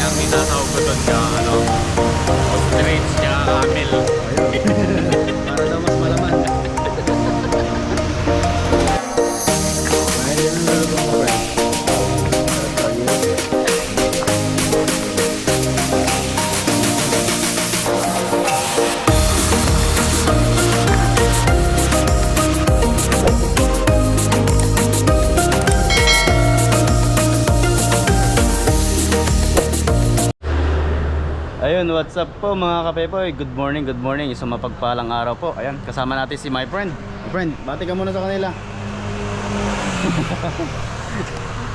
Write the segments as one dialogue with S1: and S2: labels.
S1: ang isasahog ko doon ka, ano, ostrich, tsaka camel.
S2: Para daw mas malaman. Ayun yung luluto ko, friend. Ayun, what's up po mga kapepoy? Good morning, good morning. Isang mapagpalang araw po. Ayan, kasama natin si my friend. My friend, bati ka muna sa kanila.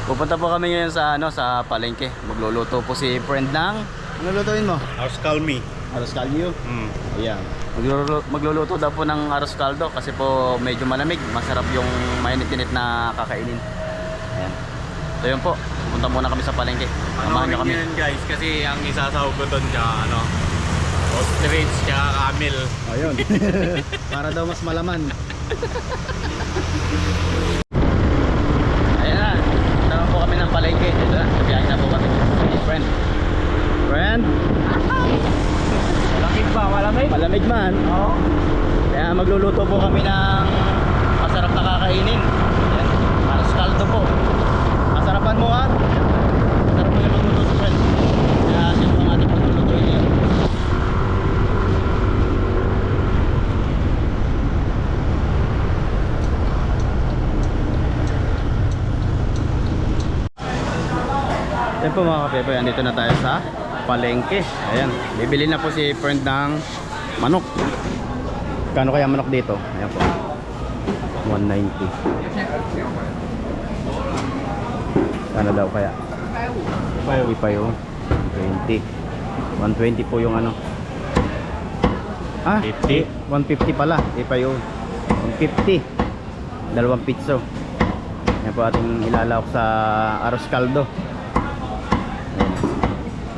S2: Pupunta po kami ngayon sa sa palengke. Magluluto po si friend ng ano lutuin mo?
S1: Arroz calmi.
S2: Arroz caldo. Ayan. Magluluto daw po ng arroz caldo kasi po medyo malamig. Masarap yung mainit-init na kakainin. Ayan. So yun po, pupunta muna kami sa palengke. Samahan nyo kami.
S1: Yun guys, kasi ang isasahog ko doon ka, ano, ostrich, tsaka camel.
S2: Ayun. Para daw mas malaman. Ayan na. Tama po kami ng palengke. Dito na. Sabihin na po kami. Friend. Friend?
S1: Malamig ba? Malamig?
S2: Malamig man.
S1: Oo.
S2: Kaya magluluto po kami ng masarap na kakainin. Ayan. Arroz caldo po. Masarapan mo ha. Masarap mo yung magluluto, friend. Kaya siya po ang ating maglulutuin niya. Ayan po mga kapepoy, andito na tayo sa palengke. Ayan, bibili na po si friend ng manok. Kano kaya manok dito? Ayan po, 190. Kano daw kaya? Ipayo 20. 120 po yung ano. Ah,
S1: 50.
S2: 150 pala. Ipayo 150. 2 piso. Ayan po ating ilalawak sa arroz caldo.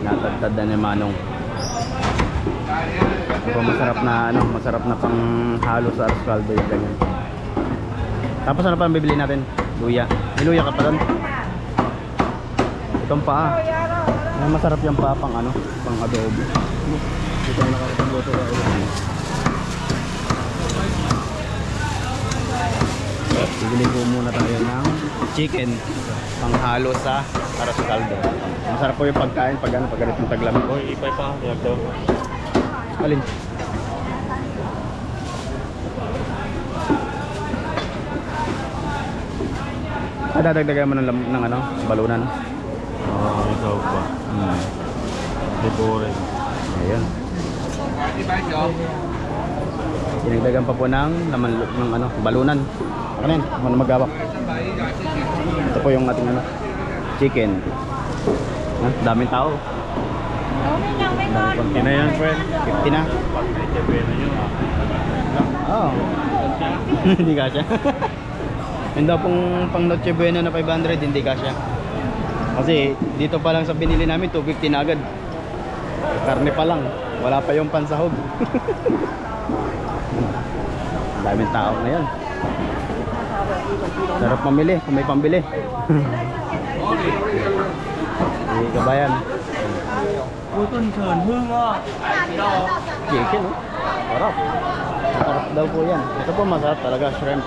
S2: Natagtad na ni Manong. Ito masarap na masarap na pang halo sa arroz caldo yung ganyan. Tapos ano pa ang bibili natin? Luya. May luya ka pa doon? Itong paa. Masarap yung paa pang pang adobo. Dito na nakakitang luto ka ulit. Bibili po muna tayo ng chicken pang halo sa arroz caldo. Masarap po yung pagkain pag ganitong taglamig.
S1: Uy, ipay pa. Yag daw.
S2: Alin? Dadagdagan mo ng balunan.
S1: Oo, ikaw pa. Liburin.
S2: Ayan. Dinagdagan pa po ng laman ng balunan. Ano yan? Ano magawak? Ito po yung ating chicken. Daming tao.
S1: Hindi na yan, friend.
S2: 50 na. Oo. Hindi kasya. Yung daw pong pang Noche Buena na 500, hindi kasya. Kasi dito pa lang sa binili namin 250 na agad. Karne pa lang. Wala pa yung pansahog. Daming tao ngayon. Sarap mamili kung may pambili. Hindi kabayan.
S1: Puton Trần Hương à.
S2: Chicken, oh. Sarap. Masarap daw po yan. Ito po masarap talaga, shrimp.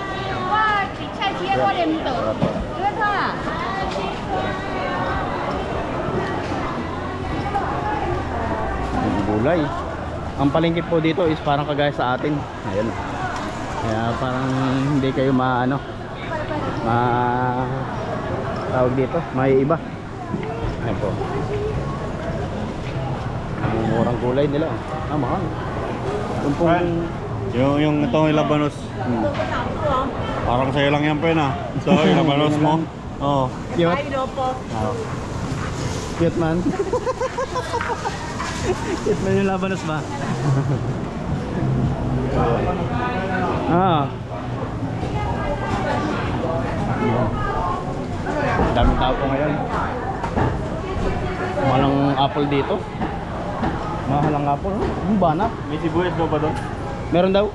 S2: Sarap po. Yung gulay. Ang palengke po dito is parang kagaya sa atin. Ayan. Kaya parang hindi kayo tawag dito, may iba. Ayan po. Ang murang gulay nila. Mahal. Yung pong
S1: Yung itong ilabanos. Parang sa'yo lang yan, friend, ah. So, ilabanos mo. Oo.
S2: cute. Cute man. Cute man yung labanos ba? Daming tao po ngayon. Mahal ang apple dito. Mahal ang apple, no? Yung banak.
S1: May sibuyas daw ba doon?
S2: Meron daw.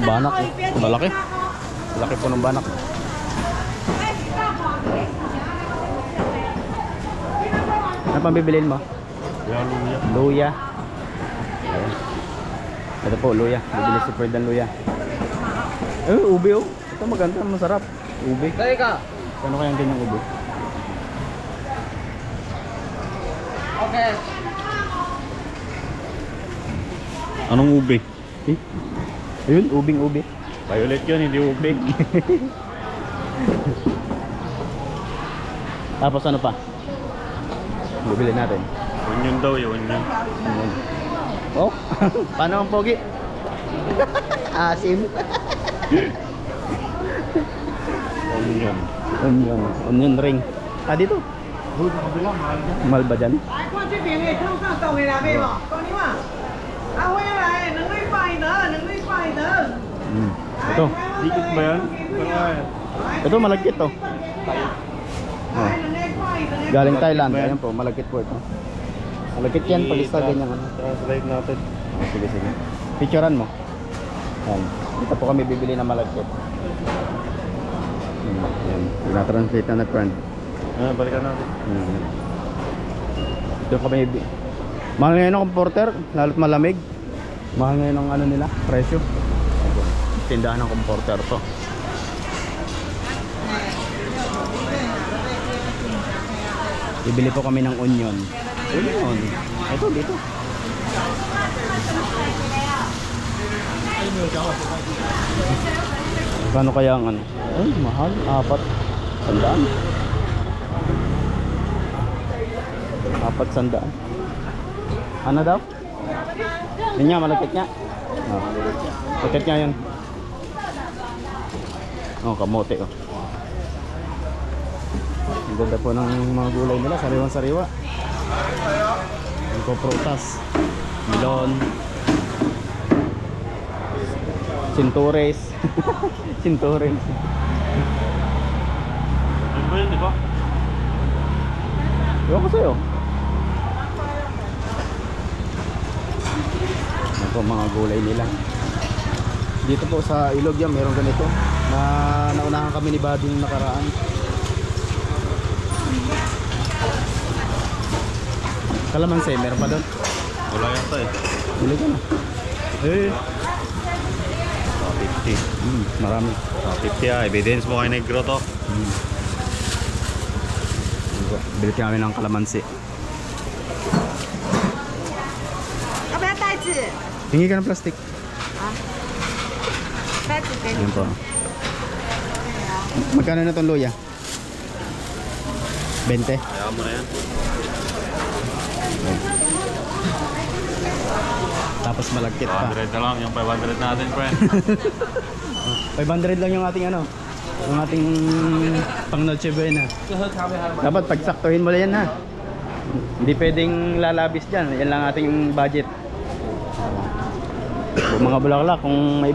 S2: Banak. Malaki. Malaki po ng banak. Ano pang bibilin mo?
S1: Kaya luya.
S2: Luya. Ayan. Ito po, luya. Bibili si Fred ng luya. Ube oh. Ito maganda, masarap. Ube.
S3: Teka.
S2: Ano kaya ang ganyang ube?
S3: Okay.
S1: Anong ube?
S2: Eh? Ayun, ubing-ube.
S1: Violet yun, hindi ube.
S2: Tapos ano pa? Bibili natin.
S1: Onion daw yun. Onion.
S2: Ayan. Oh, paano ang pogi? Asim.
S1: Onion.
S2: Onion ring. Ah, dito. Mahal ba dyan?
S4: 来，过去边的通上到回来没有？讲你嘛，啊回来，能力快的，能力快的。
S2: Ito.
S1: Dikit ba yan?
S2: Ito malagkit to. Oh.
S4: 来，能力快的。
S2: Galing Thailand. Ayan po, malagkit po ito. Malagkit yan pag isa ganyan ano.
S1: Translate natin.
S2: Oh, sige, sige. Picturean mo. Ayan. Dito po kami bibili ng malagkit. Ayan. Tinatranslate na friend.
S1: Balikan natin.
S2: Doon kami mahal ngayon ang comforter, lalo't malamig. Mahal ngayon ang ano nila, presyo. Tindahan ng comforter to. Bibili po kami ng onion. Onion. Ito dito. Kano kaya ang ano? Ay, mahal. 400. 400. Ano daw? Yun nga, malagkit nga. Oh. Malagkit nga yun. Oh, kamote oh. Ang ganda po ng mga gulay nila, sariwang sariwa. Ang prutas, melon, sintures. Sintures.
S1: Ano ba yun, di ba?
S2: Ewan ko sa'yo. Yan po mga gulay nila. Dito po sa Ilog yan, meron ganito na naunahan kami ni Bading nakaraan. Kalamansi, meron pa doon.
S1: Wala yata eh.
S2: Bili ka na. Eh,
S1: 50.
S2: marami.
S1: 50 ah. Evidence mo kay Negro to.
S2: Bili kami ng kalamansi.
S4: 要不要袋子？
S2: Hingi ka ng plastic.
S4: 袋子给你。
S2: Yan po. Magkano na itong luya? 20.
S1: Kaya mo na yan.
S2: Tapos malagkit pa.
S1: 500 na lang yung 500 natin, friend.
S2: 500 lang yung ating ano, yung ating pang Noche Buena. Dapat pagsaktuhin mo lang yan ha. Hindi pwedeng lalabis dyan. Yan lang ating budget. Kung mga bulaklak, kung may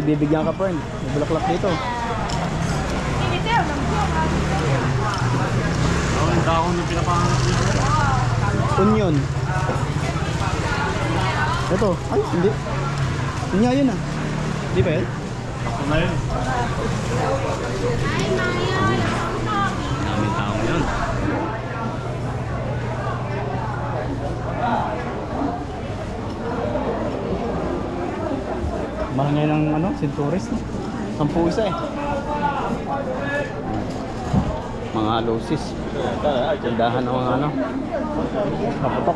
S2: bibigyan ka friend, may bulaklak dito.
S1: Ang dahon yung pinapangat dito.
S2: Onion. Ito, ay hindi. Yun nga yun ah. Di ba yun?
S1: Ako na yun.
S2: Daming tao yun. Mahal ngayon ng ano, Centuris no? 10 isa eh. Mga losis. Tindahan ng mga ano. Kaputok.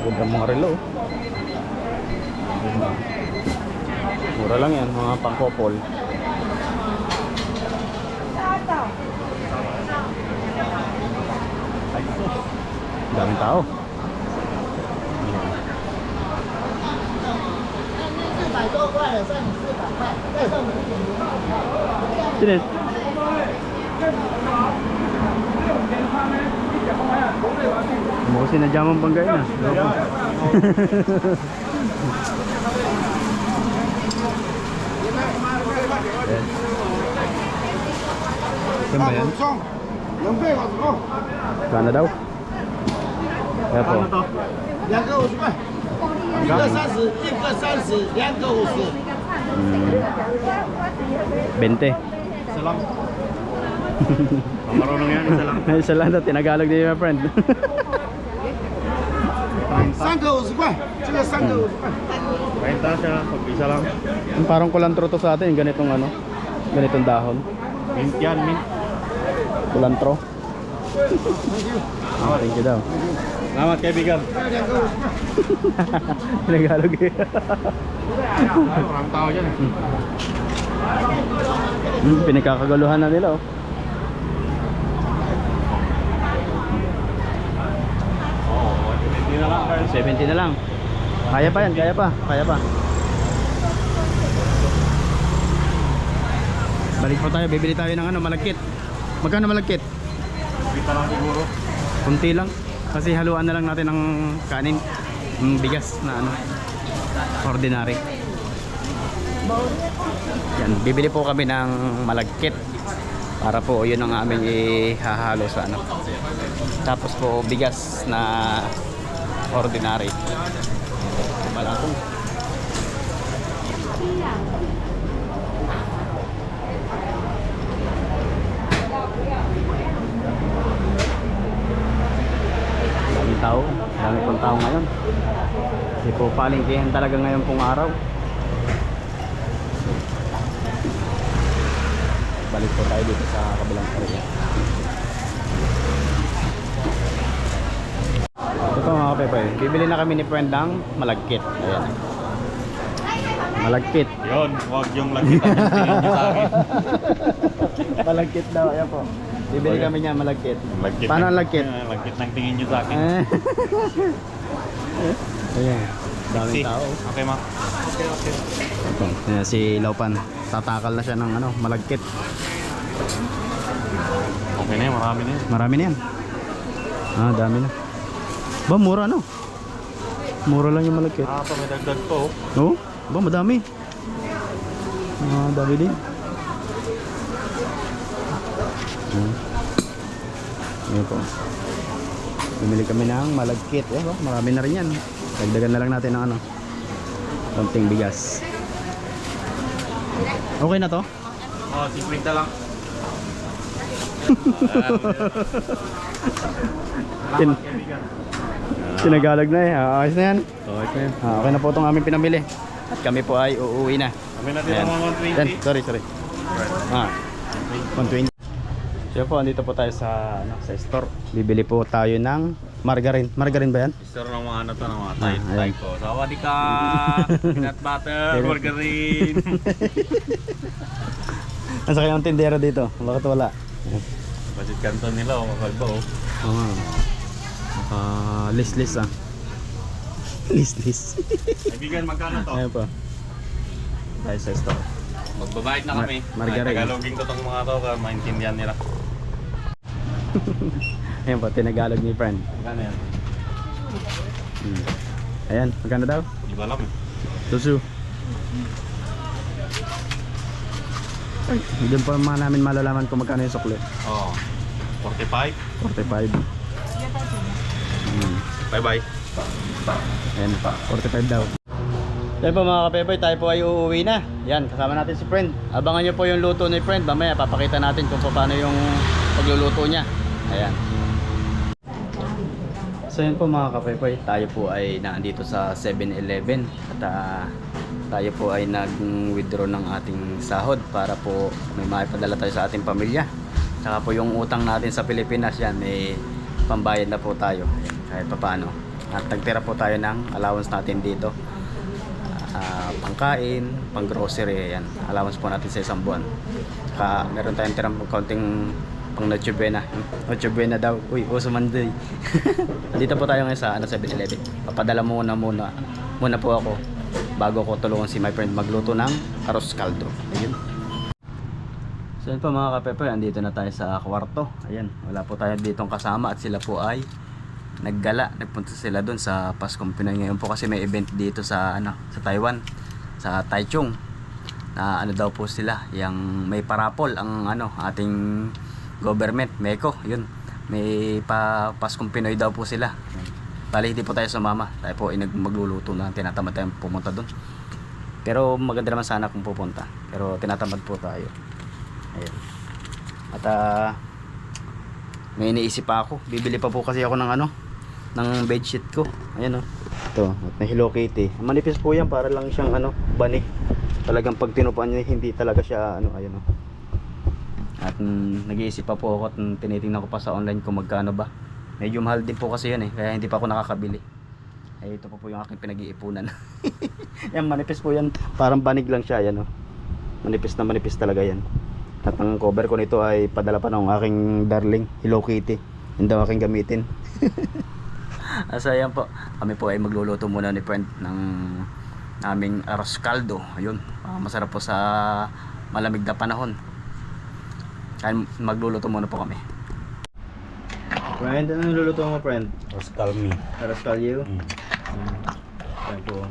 S2: Ganda mga relo. Mura lang yan, mga pangkopol. Daming tao. Sino? Mukha sinadya mong banggay na. Saan ba yan? Kano daw? Kaya po.
S1: Ano to?
S3: 2个50块，1个30，1个30，2个50。
S2: 20.
S1: Isa lang. Marunong yan, isa lang.
S2: Isa lang na, tinagalog din my friend.
S3: 3个50块，这个3个50块。
S1: Renta siya, pag isa lang.
S2: Parang kulantro to sa atin, ganitong ano, ganitong dahon.
S1: Mint yan, mint.
S2: Kulantro. Thank you daw.
S1: Salamat kaibigan.
S3: 还有2个50块。
S2: Tinagalog eh.
S1: Maraming tao dyan eh.
S2: Pinagkakagaluhan na nila oh.
S1: Oo, 20 na lang.
S2: 70 na lang. Kaya pa yan, kaya pa, kaya pa. Balik po tayo, bibili tayo ng ano, malagkit. Magkano malagkit?
S1: Kita lang siguro.
S2: Kunti lang. Kasi haluan na lang natin ng kanin, ng bigas na ano, ordinary. Yan, bibili po kami ng malagkit para po yun ang aming ihahalo sa ano. Tapos po bigas na ordinary. Malakong. Daming tao, dami pong tao ngayon. Kasi po palengkehan talaga ngayon pong araw. Balik po tayo dito sa kabilang area. Ito mga kapepoy, bibili na kami ni friend ng malagkit. Ayan. Malagkit.
S1: Yun, huwag yung lagitan yung tingin nyo sa akin.
S2: Malagkit daw, ayan po. Bibili kami niya malagkit.
S1: Lagkit
S2: Paano
S1: ng-
S2: ang lagkit?
S1: Lagkit ng tingin nyo sa akin.
S2: Ayan. Daming
S1: See?
S2: tao.
S1: Okay ma.
S2: Ayan, si Laupan. Tatakal na siya ng ano, malagkit.
S1: Okay na yun, marami na yun.
S2: Marami na yan. Ah, dami na. Ba, mura no? Mura lang yung malagkit.
S1: Ah, pa may dagdag po.
S2: Oo? Ba, madami. Ah, dami din. Ayan po. Bumili kami ng malagkit. Eh, oh, marami na rin yan. Dagdagan na lang natin ng ano, konting bigas. Okay na to?
S1: Oh, 50 lang.
S2: Tin- Tinagalag na eh. Ah, ayos na yan.
S1: Okay na yun.
S2: Ah, okay na po itong aming pinamili. At kami po ay uuwi na.
S1: Kami natin
S2: Ayan.
S1: ang
S2: Ayan,
S1: 120.
S2: sorry. Ah, 120. So po, andito po tayo sa ano, sa store. Bibili po tayo ng margarine. Margarine ba yan?
S1: Mister ng mga ano to, ng mga
S2: ayan.
S1: Thai ko. Sawadika! Peanut butter, margarine.
S2: Nasa kayong tindera dito? Bakit wala?
S1: Budget canton nila, oh, kapag ba oh.
S2: Oo. List ah. List.
S1: Kaibigan, magkano to?
S2: Ayan po. Tayo sa store.
S1: Magbabayad na kami.
S2: Margarine.
S1: Ay, Tagalogin ko tong mga to, para maintindihan nila.
S2: Ayan po, tinagalog ni friend.
S1: Magkano yan?
S2: Ayan, magkano daw?
S1: Di ba alam eh.
S2: Susu. Ay, doon pa namin malalaman kung magkano yung sukli.
S1: Oh, 45.
S2: 45.
S1: Bye-bye.
S2: Ayan, 45 daw. Yan po mga kapepoy, tayo po ay uuwi na. Yan, kasama natin si friend. Abangan nyo po yung luto ni friend. Mamaya papakita natin kung paano yung pagluluto niya. Ayan. So yun po mga kapepoy, tayo po ay nandito sa 7-Eleven. At tayo po ay nag-withdraw ng ating sahod para po may maipadala tayo sa ating pamilya. Saka po yung utang natin sa Pilipinas, yan, may pambayad na po tayo. Ayan, kahit pa paano. At nagtira po tayo ng allowance natin dito. Pangkain, pang grocery, yan, allowance po natin sa isang buwan. Saka meron tayong tirang kaunting pang Noche Buena. Noche Buena daw. Uy, uso manday. Dito po tayo ngayon sa 7-Eleven. Papadala muna po ako bago ko tulungan si my friend magluto ng arroz caldo. Ayun. So yun po mga kapepoy, andito na tayo sa kwarto. Ayan, wala po tayo ditong kasama at sila po ay nagpunta sila doon sa Paskong Pinoy ngayon po kasi may event dito sa sa Taiwan, sa Taichung. Na daw po sila, yung may parapol ang ating government, MECO, yun. May Paskong Pinoy daw po sila. Bali hindi po tayo sumama. Tayo po ay magluluto na, tinatamad tayong pumunta doon. Pero maganda naman sana kung pupunta. Pero tinatamad po tayo. Ayun. At may iniisip pa ako. Bibili pa po kasi ako ng ano, ng bedsheet ko. Ayan oh. Ito, at may Hello Kitty. Manipis po yan, para lang siyang ano, banig. Talagang pag tinupaan niya, hindi talaga siya ano, ayan oh. At nag-iisip pa po ako at tinitingnan ko pa sa online kung magkano ba. Medyo mahal din po kasi yan eh, kaya hindi pa ako nakakabili. Ay ito po yung aking pinag-iipunan. Yan, manipis po yan, parang banig lang siya, ayan oh. Manipis na manipis talaga yan. At ang cover ko nito ay padala pa ng aking darling Hello Kitty. Hindi daw aking gamitin. Asa yan po, kami po ay magluluto muna ni friend ng aming arroz caldo. Ayun, masarap po sa malamig na panahon. Kaya magluluto muna po kami. Friend, ano niluluto mo friend?
S1: Oscar me.
S2: Arroz caldo? Ayan po,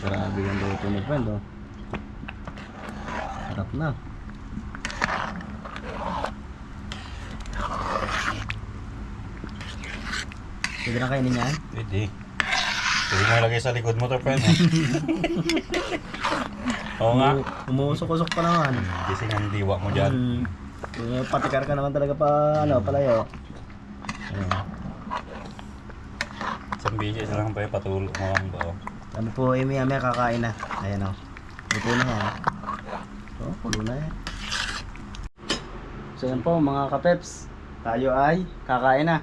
S2: grabe yung luto ni friend oh. Sarap na. Pwede na kainin yan?
S1: Pwede. Pwede mo ilagay sa likod mo to, friend. Oo nga.
S2: Umusok-usok pa naman.
S1: Gising ang diwa mo dyan.
S2: Patikar ka naman talaga pa, ano, palayo.
S1: Isang bigay lang pa yung patulog mo ang bao.
S2: Ano po, may kakain na. Ayan o. Luto na yan. Oh, pulo na yan. So yan po mga kapeps. Tayo ay kakain na.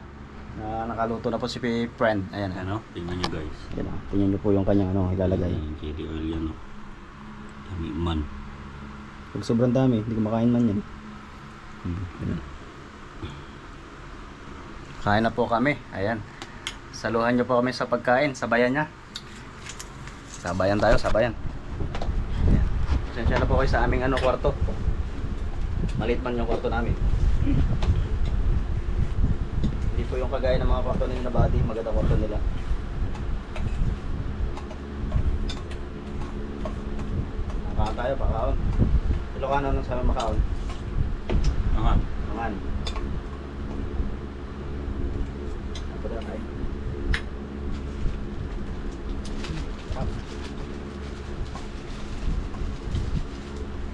S2: Nakaluto na po si friend. Ayan.
S1: Ano? Tingnan nyo guys.
S2: Ayan o. Tingnan nyo po yung kanyang ano, ilalagay.
S1: Chili oil yan o. Dami man.
S2: Pag sobrang dami, hindi ko makain man yan. Ayan. Kain na po kami. Ayan. Saluhan nyo po kami sa pagkain. Sabayan niya. Sabayan tayo, sabayan. Ayan. Pasensya na po kayo sa aming ano, kwarto. Maliit man yung kwarto namin. Hindi po yung kagaya ng mga kwarto nila na body. Maganda kwarto nila. Makaon tayo, pakaon. Ilocano nang sa amin makaon.
S1: Angan.
S2: Naman. Ako na tayo.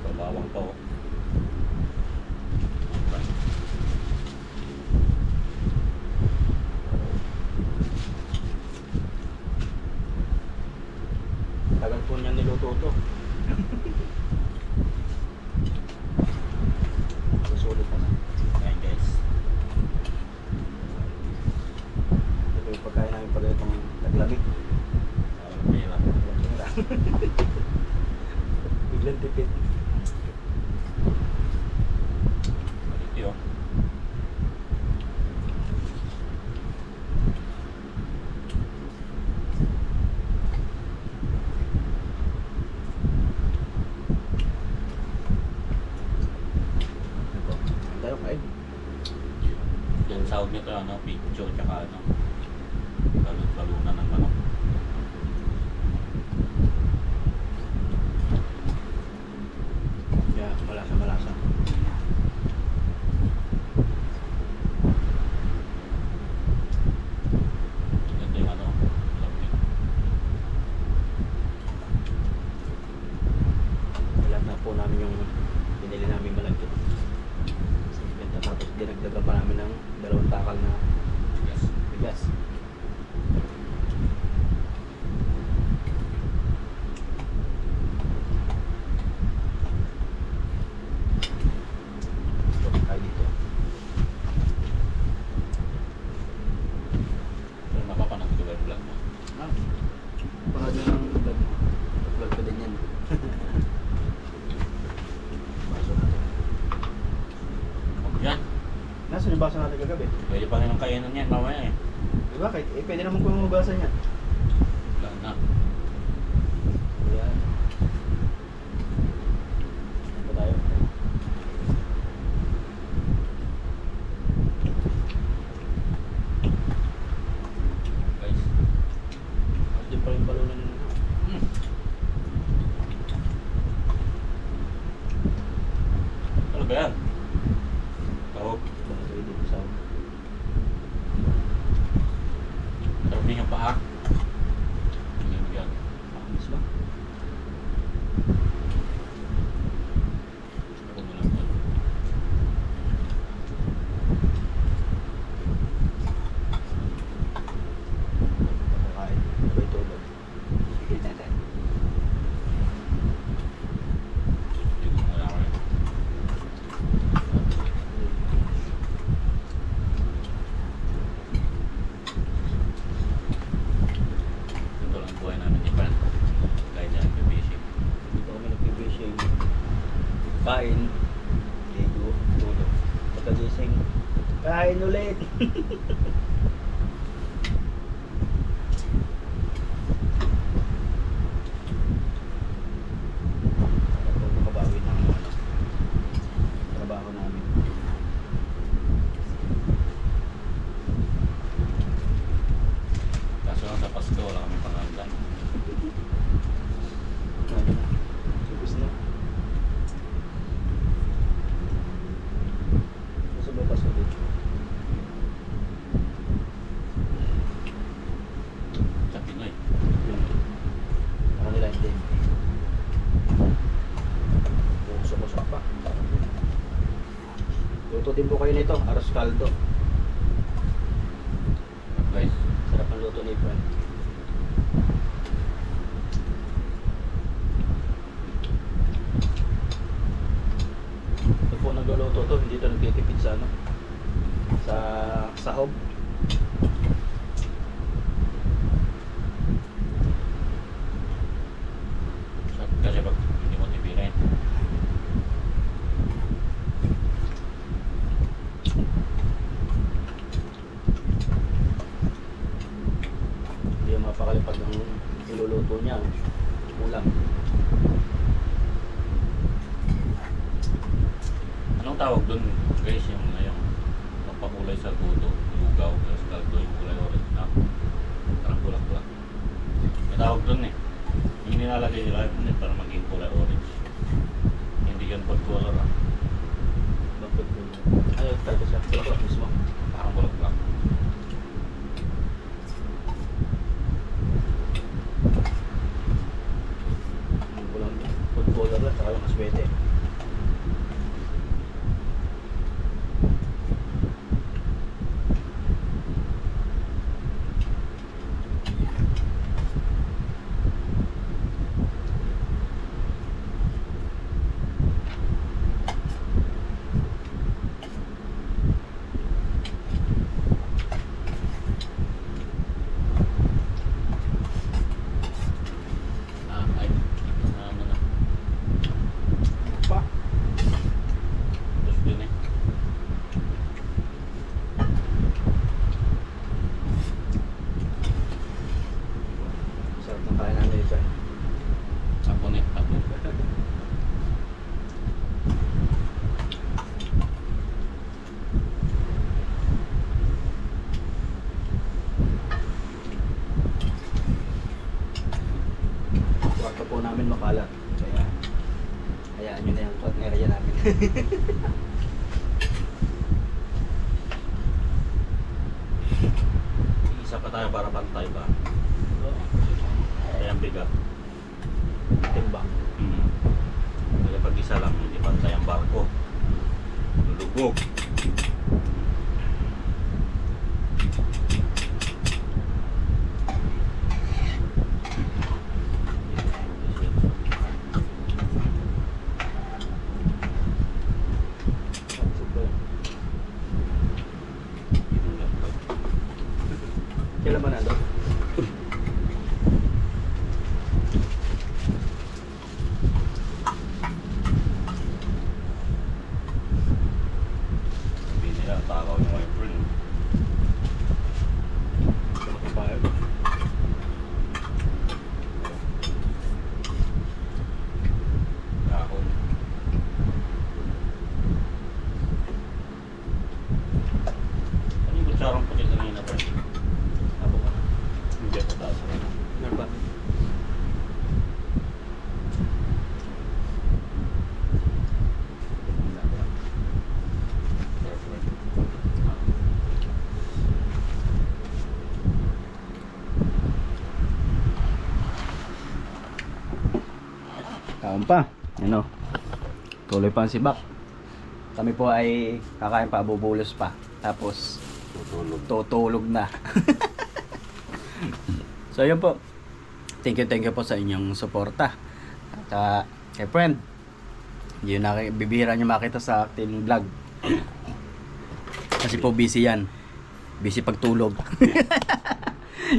S1: Babawang pa o.
S2: Tagal po niyan niluto to. Susulit na.
S1: Ayan guys.
S2: Ito yung pagkain namin pag itong naglamig.
S1: Pera.
S2: Biglang tipid.
S1: Balik yun.
S2: Tayo kain.
S1: Yan sahod nito ano, picture tsaka ano. Balunan ng manok.
S2: Yeah, malasa.
S1: Ganda yung ano. Lapit.
S2: Ilan na po namin yung binili namin malagkit. Tapos dinagdagan pa namin ng 2 takal na
S1: Yes.
S2: bigas. Tayo dito.
S1: Pero napapanood ko ba yung vlog mo?
S2: Panood nyo ng vlog mo. Vlog ko din yan. Baso natin.
S1: Huwag yan.
S2: Nasaan yung baso natin kagabi?
S1: Pwede pa rin ang kainan yan mamaya eh.
S2: Diba? Kahit, pwede naman kung mabasa niya.
S1: Wala na.
S2: Ayan. Ito tayo.
S1: Guys.
S2: Diyan pa rin balunan nyo.
S1: Ano ba yan? Tawag.
S2: Baso dito sa
S1: Sarap din yung paa. Hindi mo yan.
S2: Pakis ba?
S1: Ako mo lang yan.
S2: kagising. Kain ulit. Makabawi ng trabaho namin.
S1: Kaso lang sa Pasko, wala kami pangalan.
S2: Subis na. Gusto ba paso dito?
S1: Sa Pinoy.
S2: Ako nila hindi. Busok-busok pa. Luto din po kayo nito, aros caldo.
S1: Guys,
S2: Sarap ang luto ni Fran. Ito po nagluluto to, hindi ito nagtitipid sa ano, sa sahog.
S1: kasi pag hindi mo tipirin.
S2: Hindi yung mapakalipag ng iluluto niya. Ulam.
S1: Anong tawag dun guys yung magpakulay sa guto, lugaw, sa kaldo yung kulay orange na parang bulak-bulak. May tawag dun eh. Yung nilalagay nila para maging kulay orange. Hindi yan food color ah.
S2: Bakit po? Ayaw talaga siya. Bulak-bulak mismo.
S1: Parang bulak-bulak.
S2: Yung walang food color lang, saka yung aswete.
S1: Ay, naman na.
S2: Pa?
S1: Tapos din eh.
S2: Sarap ng kain namin ito.
S1: Ako ni, ako.
S2: Kwarto po namin makalat. Kaya, hayaan nyo na yung cloud area namin.
S1: Isa pa tayo para pantay ba? Kaya ang bigat.
S2: Timbang.
S1: Kaya pag isa lang, hindi pantay ang barko. Lulubog.
S2: Kailan ba nandun?
S1: Sabi nila, takaw yung wiper.
S2: Kapag
S1: Takaw. Ano yung kutsarang puti kanina ba? Abo ka? Hindi ako taas.
S2: meron ba? Kaon pa. Ano? Tuloy pa ang sibak. Kami po ay kakain pa, bubulos pa. Tapos tutulog na. So yun po. Thank you po sa inyong suporta. At kay friend, yun na bibihira nyo makita sa ating vlog. Kasi po busy yan. Busy pagtulog.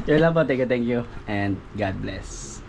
S2: Yun lang po. Thank you. And God bless.